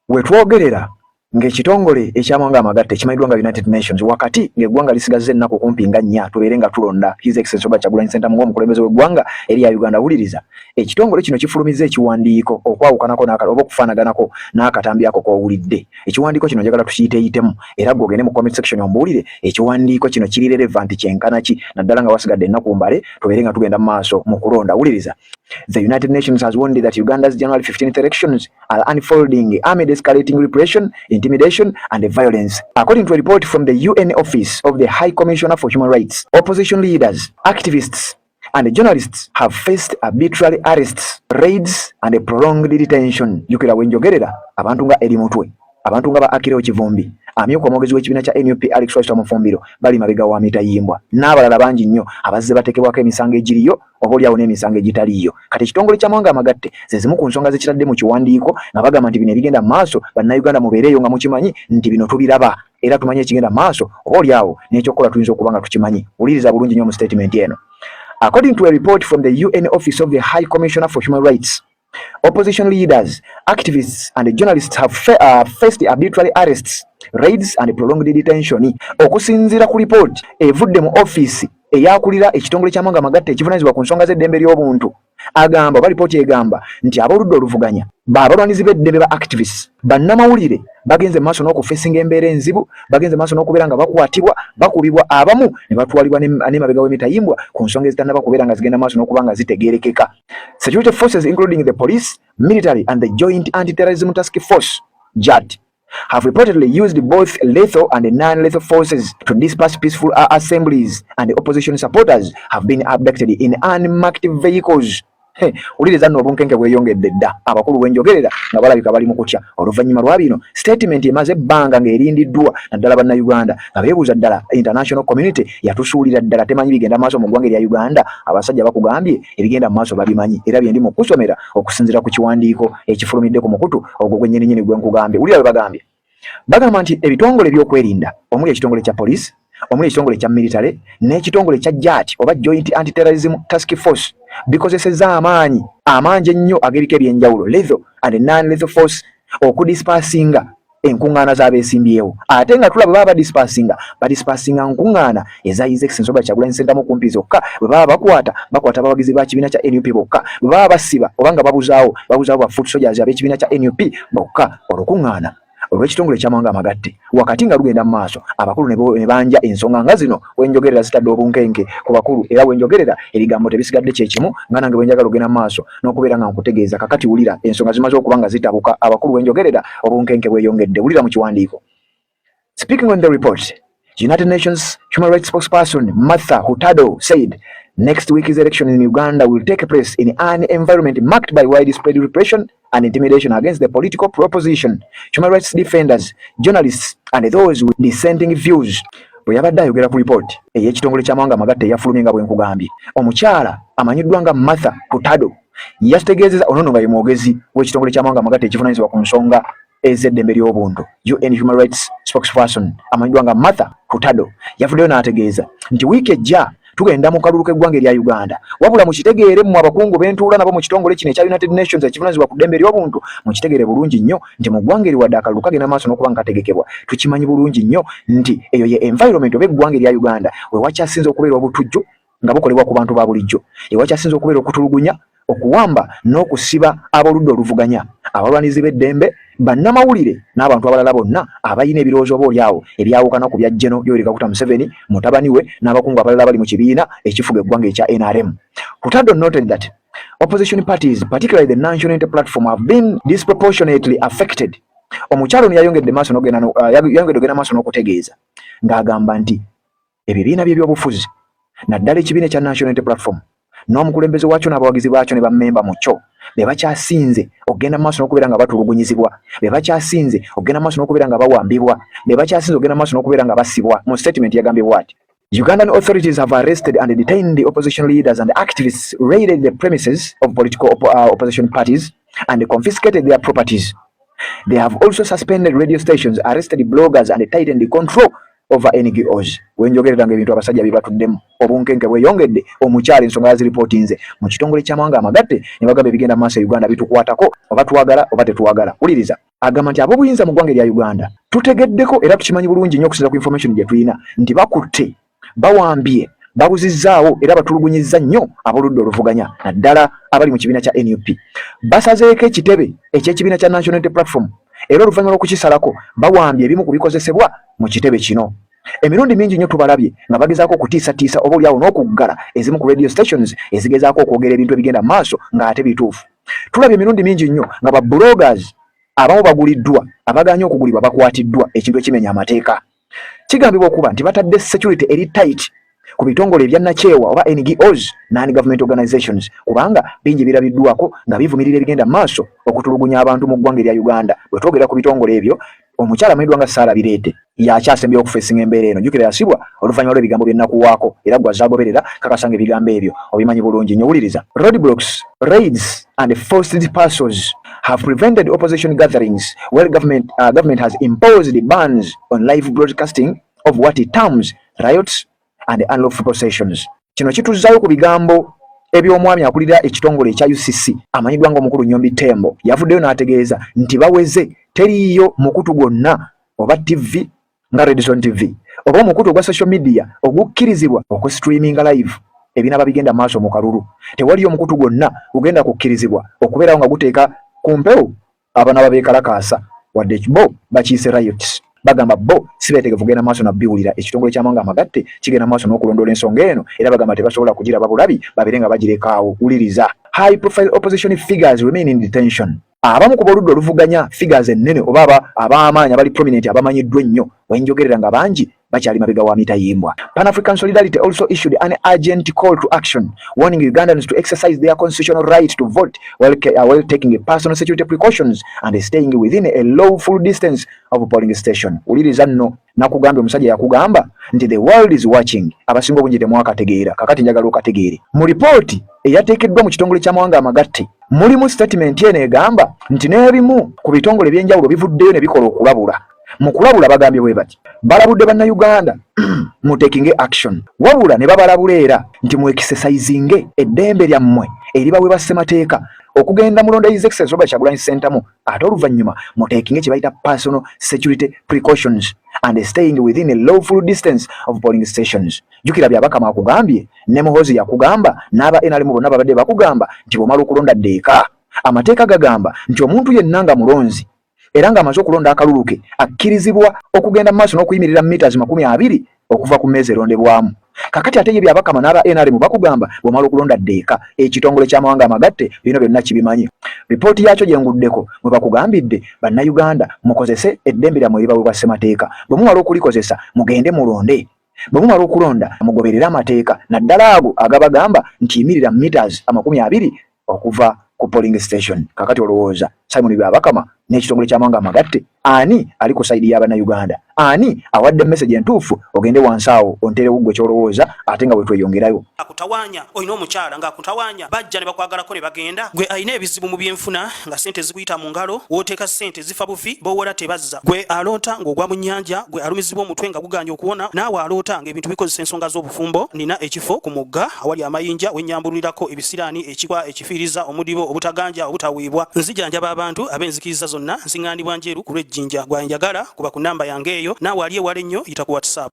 wetwogerera ng'ekitongole eky'amawanga amagatte kimanyiddwa nga United Nations wakati ng'eggwanga lisigazza ennaku kumpi nga 4 tubeere nga tulonda His Excellency Robert Kyagulanyi Ssentamu ng'omukulembeze w'eggwanga erya Uganda. Wuliriza, ekitongole kino kifulumizza ekiwandiiko okwawukanako oba okufaanaganako n'akatambi ako k'owulidde. Ekiwandiiko kino njagala tukiyiteeyitemu era gw'ogende mu comment section ombuulire ekiwandiiko kino kiri relevant kyenkana ki naddala nga wasigadde ennaku mbale tubeere nga tugenda mu maaso mu kulonda. Wuliriza, the United Nations has warned that Uganda's January 15th elections are unfolding amid escalating repression, intimidation and violence. According to a report from the UN Office of the High Commissioner for Human Rights, opposition leaders, activists and journalists have faced arbitrary arrests, raids and a prolonged detention. Yukira wenjogerera abantu nga eri mutwe, abantu nga ba Akireo Kivumbi, amyuka omwogezi w'ekibiina kya NUP Alex Waisu Mufumbiro bali mabega wa mitayimbwa n'abalala bangi nnyo abazze batekebwako emisango egiriyo oboolyawo n'emisango egitaliyo. Kati ekitongole ky'amawanga amagatte ze zimu ku nsonga zekitadde mu kiwandiiko nga bagamba nti bino ebigenda mu maaso bannayuganda mubeereyo nga mukimanyi nti bino tubiraba era tumanyi ekigenda mu maaso oboolyawo n'ekyokukola tuyinza okuba nga tukimanyi. Wuliriza bulungi nnyo mu statement eno. According to a report from the UN Office of the High Commissioner for Human Rights, opposition leaders, activists and journalists have faced arbitrary arrests, raids and prolonged detention. Okusinziira ku report evudde mu office eyakulira ekitongole ky'amawanga amagatte ekivunaanyizibwa ku nsonga z'eddembe ly'obuntu agamba oba ripooti egamba nti ab'oludda oluvuganya b'abalwanizi b'eddembe ba activists bannamawulire bagenze maaso n'okufeesinga embeera enzibu, bagenze maaso n'okubeera nga bakwatibwa, bakubibwa, abamu ne batwalibwa n'emabega w'emitayimbwa ku nsonga ezitannaba kubeera nga zigenda maaso n'okuba nga zitegeerekeka. Security forces including the police, military and the Joint Anti-Terrorism Task Force JAT have reportedly used both lethal and non-lethal forces to disperse peaceful assemblies, and the opposition supporters have been abducted in unmarked vehicles. Uliriza nno obunkenke bweyongedde dda abakulu bwenjogerera nga balabika bali mu kutya oluvannyuma lwa bino statement emaze ebbanga ng'erindiddwa naddala bannayuganda nga beebuuza ddala international community yatusuulira ddala temanyi bigenda maaso mu ggwanga erya Uganda. Abasajja bakugambye ebigenda mu maaso babimanyi era bye ndi mu kusomera okusinziira ku kiwandiiko ekifulumidde ku mukutu ogwo gwennyininyini gwe nkugambye. Wulira bwe bagambye, bagamba nti ebitongole by'okwerinda omuli ekitongole kya police, omuli ekitongole kya military n'ekitongole kya JAT oba Joint Anti-Terrorism Task Force bikozesezza amaanyi amangi ennyo ag'ebika ebyenjawulo lethal and non-lethal force okudispasinga enkuŋŋaana z'abeesimbyewo. Ate nga tulaba baba badispasinga nkuŋŋaana eza His Excellency Robert Kyagulanyi Ssentamu kumpi zokka. Bwe baba bakwata abawagizi ba kibiina kya NUP bokka. Bwe baba basiba oba nga babuzaawo ba foot soldiers ab'ekibiina kya NUP bokka. Olukuŋŋaana olw'ekitongole ky'amawanga amagatte wakati nga lugenda mu maaso abakulu ne banja ensonga nga zino wenjogerera zitadde obunkenke ku bakulu era wenjogerera ebigambo tebisigadde kyekimu nga nange bwenjagala ogenda mu maaso n'okubeera nga nkutegeeza kakati wulira ensonga zimaze okuba nga zitabuka abakulu wenjogerera obunkenke bweyongedde. Wulira mu kiwandiiko. Speaking on the report, United Nations Human Rights spokesperson Martha Hurtado said next week's election in Uganda will take place in an environment marked by widespread repression and intimidation against the political opposition, human rights defenders, journalists, and those with dissenting views. Bwe yabadde ayogera ku report ey'ekitongole ky'amawanga amagatte eyafulumye nga bwe nkugambye, omukyala amanyiddwa nga Martha Hurtado yategeezezza ono nga ye mwogezi w'ekitongole ky'amawanga amagatte ekivunaanyizibwa ku nsonga ez'eddembe ly'obuntu, UN Human Rights spokesperson amanyiddwa nga Martha Hurtado yavuddeyo n'ategeeza nti wiiki ejja tugenda mu kalulu k'eggwanga erya Uganda. Wabula mukitegeere mu abakungu bentuula nabo mu kitongole kino ekya United Nations ekivunaanyizibwa ku ddembe ly'obuntu, mukitegeere bulungi nnyo nti mu ggwanga eri wadde akalulu kagenda maaso n'okuba nga kategekebwa. Tukimanyi bulungi nnyo nti eyo ye environment oba eggwanga erya Uganda we wakyasinze okubeera obutujju nga bukolebwa ku bantu ba bulijjo, ewakyasinze okubeera okutulugunya, okuwamba n'okusiba ab'oludda oluvuganya, abalwanizi b'eddembe, bannamawulire n'abantu abalala bonna abalina ebirowoozo oboolyawo ebyawukana ku bya General Yoweri Kaguta Museveni, mutabani we n'abakungu abalala bali mu kibiina ekifuga eggwanga ekya NRM. Hurtado noted that opposition parties, particularly the National Unity Platform, have been disproportionately affected. Omukyalo yayongedde maaso n'ogenda maaso n'okutegeeza ng'agamba nti ebibiina by'ebyobufuzi naddala ekibiina ekya National Unity Platform n'omukulembeze waakyo n'abawagizi baakyo ne bammemba mu kyo be bakyasinze okugenda maaso n'okubeera nga batulugunyizibwa, be bakyasinze okugenda maaso n'okubeera nga bawambibwa, be bakyasinze okugenda maaso n'okubeera nga basibwa. Mu statement yagambye bw'ati: Ugandan authorities have arrested and detained the opposition leaders and activists, raided the premises of political opposition parties and confiscated their properties. They have also suspended radio stations, arrested bloggers and tightened the control over NGOs. Wenjogerera ebintu abasajja bibatuddemu obunkenke bweyongedde omukyala ensonga yaziripotinze mu kitongole ky'amawanga amagatte ne bagamba bigenda maaso Uganda bitukwatako oba tuwagala oba tetuwagala. Wuliriza, agamba nti ab'obuyinza mu ggwanga erya Uganda tutegeddeko era tukimanyi bulungi nnyo okusinziira ku information gye tulina nti bakutte, bawambye, babuzizzaawo era batulugunyizza nnyo ab'oludda oluvuganya naddala abali mu kibiina kya NUP. Basazeeko ekitebe eky'ekibiina kya National Unity Platform era oluvannyuma lw'okukisalako bawambye ebimu ku bikozesebwa mu kitebe kino. Emirundi mingi nnyo tubalabye nga bagezaako okutiisatiisa oba oliawo n'okuggala ezimu ku radio stations ezigezaako okwogera ebintu ebigenda mu maaso ng'ate bituufu. Tulabye emirundi mingi nnyo nga ba bloggers abamu baguliddwa, abagaanye okugulibwa bakwatiddwa ekintu ekimenya amateeka. Kigambibwa okuba nti batadde security eri tight ku bitongole ebya nakyewa oba NGOs, non-government organizations, kubanga bingi birabiddwako nga bivumirira ebigenda mu maaso okutulugunya abantu mu ggwanga erya Uganda. Bwe twogera ku bitongole ebyo, omukyala amanyiddwa nga Sarah Birete yakyasembyewo okufeesinga embeera eno. Jjukira yasibwa oluvannyuma lw'ebigambo byennakuwaako era gwe azaagoberera kakasanga ebigambo ebyo obimanyi bulungi nnyo. Wuliriza, roadblocks, raids and forced dispersals have prevented opposition gatherings where government has imposed bans on live broadcasting of what it terms riots and unlawful processions. Kino kituzzayo ku bigambo eby'omwami akulira ekitongole ekya UCC amanyiddwa ng'omukulu Nnyombi Tembo. Yavuddeyo n'ategeeza nti baweze, teriiyo mukutu gwonna oba TV nga Red Zone TV oba omukutu ogwa social media ogukkirizibwa okustreaminga live ebinaba bigenda maaso mu kalulu. Tewaliyo omukutu gwonna gugenda kukkirizibwa okubeerawo nga guteeka ku mpewo abanaba beekalakaasa wadde ekibo bakiise riots. Bagamba bo sibeetegefu kugenda maaso nabbiwulira ekitongole ky'amawanga amagatte kigenda maaso n'okulondoola ensonga eno era bagamba tebasobola kugira babulabi babere nga bagirekaawo. Wuliriza, high profile opposition figures remain in detention. Abamu ku boludda oluvuganya figures ennene oba ab'amaanyi abali prominent abamanyiddwa ennyo wenjogerera nga bangi bakyali mabega wa mitayimbwa. Pan-African Solidarity also issued an urgent call to action warning Ugandans to exercise their constitutional right to vote while taking personal security precautions and staying within a lawful distance of a polling station. Uliriza nno nakugambye omusajja yakugamba nti the world is watching. Abasinga obungi temwakategeera, kakati njagala okategeere. Mu ripooti eyateekeddwa mu kitongole ky'amawanga amagatte mulimu statement eno egamba nti n'ebimu ku bitongole ebyenjawulo bivuddeyo ne bikola okulabula. Mu kulabula bagambye bwe bati balabudde bannayuganda mu taking action, wabula ne babalabula era nti mu exercising eddembe lyammwe eribawe bassemateeka okugenda mulonda his excellency Robert Kyagulanyi Ssentamu ate oluvannyuma mu taking kye bayita personal security precautions and staying within a lawful distance of polling stations. Jukira byabakama akugambye ne Muhoozi yakugamba n'aba NRM bonna babadde bakugamba nti bw'omala okulonda ddeeka. Amateeka gagamba nti omuntu yenna nga mulonzi era nga amaze okulonda akalulu ke akkirizibwa okugenda mu maaso n'okuyimirira meters 20 okuva ku mmeeza erondebwamu. Kakati ate ye byabakama n'aba NRM bakugamba bw'omala okulonda ddeeka ekitongole ky'amawanga amagatte bino byonna kibimanyi. Ripooti yakyo gyenguddeko mwe bakugambidde bannayuganda mukozese eddembe lyammwe eribaweebwa ssemateeka. Bwe mumala okulikozesa mugende mulonde. Bwe mumala okulonda mugoberere amateeka naddala ago agabagamba nti yimirira meters 20 okuva ku polling station. Kakati olowooza Simon Byabakama n'ekitongole ky'amawanga amagatte ani ali ku sayidi y'abannayuganda? Ani awadde message entuufu ogende wansi awo onterewo gwe kyolowooza ate nga bwe tweyongerayo. Akutawanya olina omukyala nga akutawanya bajja ne bakwagalako ne bagenda. Gwe alina ebizibu mu byenfuna nga sente zikuyita mu ngalo wooteeka sente zifa bufi bowola tebazza. Gwe aloota ng'ogwa mu nnyanja, gwe alumizibwa omutwe nga guganja okuwona, naawe aloota ng'ebintu bikozesa ensonga z'obufumbo. Nina ekifo ku mugga awali amayinja wennyambulirako ebisiraani ekikwa ekifiiriza omudibo obutaganja obutaweebwa. Nzijanjaba abantu ab'enzikiriza zonna nsiŋŋaanibwa njeru ku lw'ejjinja. Gwanjagala kuba ku nnamba yange eyo naawe ali ewala ennyo yita ku WhatsApp.